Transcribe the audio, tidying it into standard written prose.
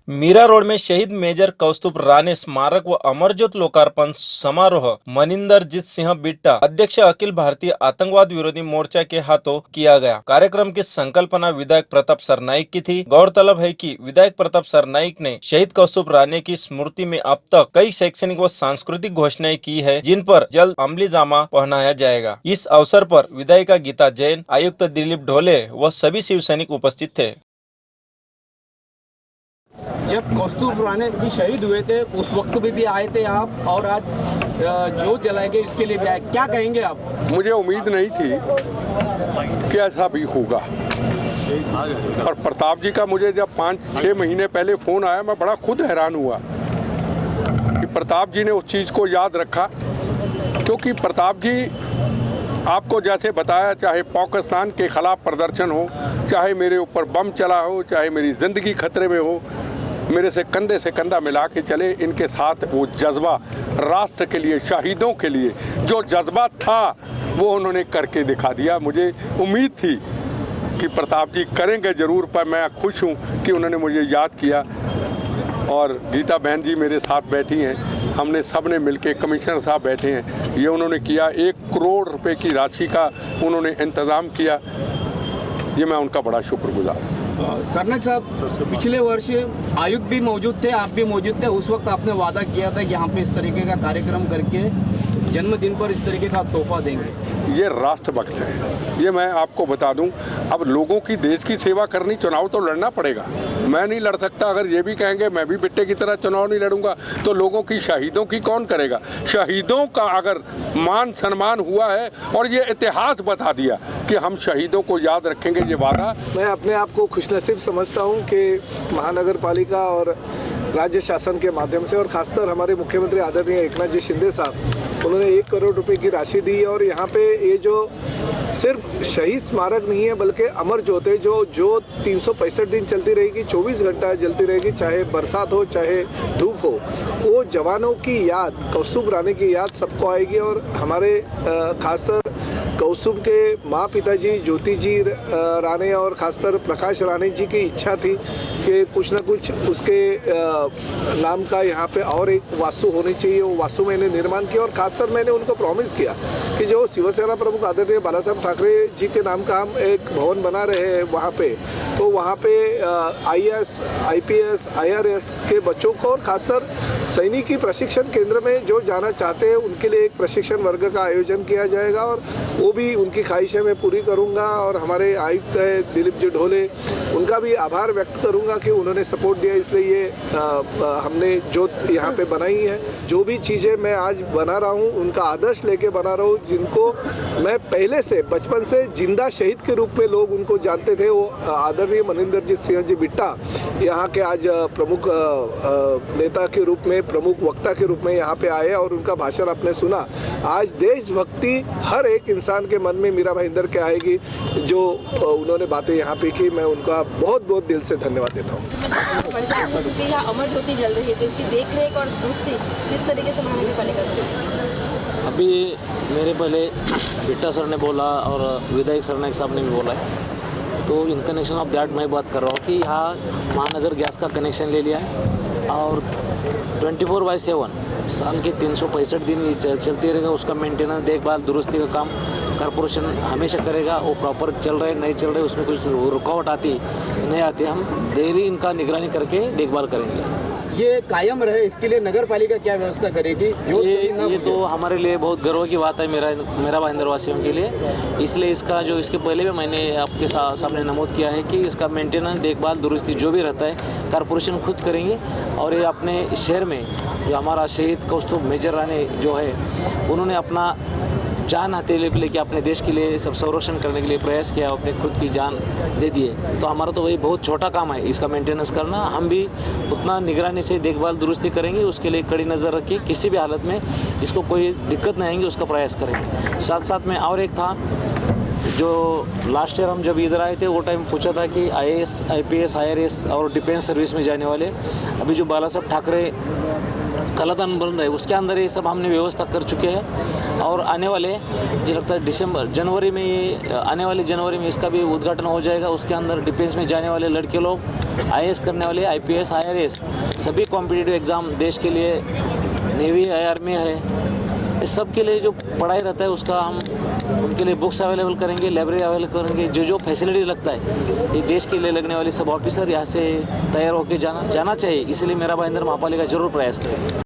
Meera road में शहीद major Kaustubh Rane स्मारक व अमरज्योत लोकार्पण समारोह मनिंदरजीत सिंह बिट्टा अध्यक्ष अखिल भारतीय आतंकवाद विरोधी मोर्चा के हाथों किया गया। कार्यक्रम की संकल्पना विधायक प्रताप सरनाईक की थी। गौरतलब है कि विधायक प्रताप सरनाईक ने शहीद कौस्तुभ राणे की स्मृति में अब तक कई शैक्षणिक व सांस्कृतिक घोषणाएं की है, जिन पर जल्द अमली जामा पहनाया जाएगा। इस अवसर पर विधायिका गीता जैन, आयुक्त दिलीप ढोले व सभी शिव सैनिक उपस्थित थे। जब कौस्तुभ राणे जी शहीद हुए थे उस वक्त भी आए थे आप, और आज जो जलाए गए इसके लिए भी आए, क्या कहेंगे आप? मुझे उम्मीद नहीं थी कि ऐसा भी होगा, और प्रताप जी का मुझे जब 5-6 महीने पहले फ़ोन आया, मैं बड़ा खुद हैरान हुआ कि प्रताप जी ने उस चीज़ को याद रखा। क्योंकि प्रताप जी आपको जैसे बताया, चाहे पाकिस्तान के ख़िलाफ़ प्रदर्शन हो, चाहे मेरे ऊपर बम चला हो, चाहे मेरी ज़िंदगी खतरे में हो, मेरे से कंधा मिला के चले। इनके साथ वो जज्बा राष्ट्र के लिए, शहीदों के लिए जो जज्बा था वो उन्होंने करके दिखा दिया। मुझे उम्मीद थी कि प्रताप जी करेंगे ज़रूर, पर मैं खुश हूँ कि उन्होंने मुझे याद किया। और गीता बहन जी मेरे साथ बैठी हैं, हमने सब ने मिलके, कमिश्नर साहब बैठे हैं, ये उन्होंने किया। 1 करोड़ रुपए की राशि का उन्होंने इंतज़ाम किया, ये मैं उनका बड़ा शुक्रगुजार हूँ। सरनाईक साहब, पिछले वर्ष आयुक्त भी मौजूद थे, आप भी मौजूद थे। उस वक्त आपने वादा किया था कि यहाँ पे इस तरीके का कार्यक्रम करके जन्मदिन पर इस तरीके का तोहफा देंगे। ये राष्ट्रभक्त है, ये मैं आपको बता दूं। अब लोगों की, देश की सेवा करनी, चुनाव तो लड़ना पड़ेगा। मैं नहीं लड़ सकता। अगर ये भी कहेंगे मैं भी बिट्टे की तरह चुनाव नहीं लड़ूंगा, तो लोगों की, शहीदों की कौन करेगा? शहीदों का अगर मान सम्मान हुआ है और ये इतिहास बता दिया कि हम शहीदों को याद रखेंगे, ये वादा। मैं अपने आप को खुशनसीब समझता हूँ कि महानगर पालिका और राज्य शासन के माध्यम से, और खासकर हमारे मुख्यमंत्री आदरणीय एकनाथ जी शिंदे साहब, उन्होंने 1 करोड़ रुपए की राशि दी। और यहाँ पे ये जो सिर्फ शहीद स्मारक नहीं है, बल्कि अमर ज्योत है, जो 365 दिन चलती रहेगी, 24 घंटा जलती रहेगी, चाहे बरसात हो चाहे धूप हो। वो जवानों की याद, कौस्तुभ राणे की याद सबको आएगी। और हमारे खासकर कौस्तुभ के माँ पिताजी ज्योति जी राणे और खासकर प्रकाश राणे जी की इच्छा थी कि कुछ ना कुछ उसके नाम का यहाँ पे और एक वास्तु होनी चाहिए। वो वास्तु मैंने निर्माण किया, और खासकर मैंने उनको प्रॉमिस किया कि जो शिवसेना प्रमुख आदरणीय बाला साहब ठाकरे जी के नाम का हम एक भवन बना रहे हैं वहाँ पे, तो वहाँ पे IAS, IPS, IRS के बच्चों को, और खासकर सैनिकी प्रशिक्षण केंद्र में जो जाना चाहते हैं उनके लिए एक प्रशिक्षण वर्ग का आयोजन किया जाएगा। और वो भी उनकी ख्वाहिशें मैं पूरी करूंगा। और हमारे आयुक्त है दिलीप जी ढोले, उनका भी आभार व्यक्त करूंगा कि उन्होंने सपोर्ट दिया, इसलिए ये हमने जो यहाँ पे बनाई है, जो भी चीज़ें मैं आज बना रहा हूँ उनका आदर्श लेके बना रहा हूँ। जिनको मैं पहले से, बचपन से जिंदा शहीद के रूप में लोग उनको जानते थे, वो आदरणीय मनिंदरजीत सिंह जी बिट्टा यहाँ के आज प्रमुख नेता के रूप में, प्रमुख वक्ता के रूप में यहाँ पे आए, और उनका भाषण आपने सुना। आज देशभक्ति हर एक इंसान के मन में मीरा भाईंदर के आएगी, जो उन्होंने बातें यहाँ पे की। मैं उनका बहुत बहुत दिल से धन्यवाद देता हूँ। अमर ज्योति जल रही है, तो इसकी देखरेख और दुरुस्ती किस तरीके से महानगर पालिका करेगी? अभी मेरे पहले बिट्टा सर ने बोला और विधायक सरनाईक साहब ने भी बोला है, तो इन कनेक्शन ऑफ दैट मैं बात कर रहा हूँ कि यहाँ महानगर गैस का कनेक्शन ले लिया है, और 24/7 साल के 365 दिन ये चलती रहेगा। उसका मेंटेनेंस, देखभाल, दुरुस्ती का काम कॉर्पोरेशन हमेशा करेगा। वो प्रॉपर चल रहे नहीं चल रहे, उसमें कुछ रुकावट आती नहीं आती, हम डेली इनका निगरानी करके देखभाल करेंगे। ये कायम रहे, इसके लिए नगर पालिका क्या व्यवस्था करेगी? ये तो हमारे लिए बहुत गर्व की बात है, मेरा भाईंदर वासियों के लिए। इसलिए इसका जो, इसके पहले भी मैंने आपके सामने नमूद किया है कि इसका मेंटेनेंस, देखभाल, दुरुस्ती जो भी रहता है कॉर्पोरेशन खुद करेंगे। और ये अपने शहर में जो हमारा शहीद कौस्तुभ मेजर राणे जो है, उन्होंने अपना जान हथेली लेके अपने देश के लिए सब संरक्षण करने के लिए प्रयास किया, अपने खुद की जान दे दिए। तो हमारा तो वही बहुत छोटा काम है इसका मेंटेनेंस करना। हम भी उतना निगरानी से देखभाल दुरुस्ती करेंगे, उसके लिए कड़ी नज़र रखिए, किसी भी हालत में इसको कोई दिक्कत नहीं आएंगी, उसका प्रयास करेंगे। साथ साथ में और एक था, जो लास्ट ईयर हम जब इधर आए थे वो टाइम पूछा था कि IAS, IPS, IRS और डिफेंस सर्विस में जाने वाले, अभी जो बाला साहब ठाकरे का कलादान बन रहा है उसके अंदर ये सब हमने व्यवस्था कर चुके हैं। और आने वाले मुझे लगता है जनवरी में ये आने वाले जनवरी में इसका भी उद्घाटन हो जाएगा। उसके अंदर डिफेंस में जाने वाले लड़के लोग, IAS करने वाले, IPS, IRS सभी कॉम्पिटिटिव एग्ज़ाम देश के लिए, नेवी है, आर्मी है, इस सब के लिए जो पढ़ाई रहता है उसका हम उनके लिए बुक्स अवेलेबल करेंगे, लाइब्रेरी अवेलेबल करेंगे। जो फैसिलिटी लगता है ये देश के लिए लगने वाले सब ऑफिसर यहाँ से तैयार होकर जाना चाहिए। इसलिए मेरा भाईंदर महापालिका जरूर प्रयास करें।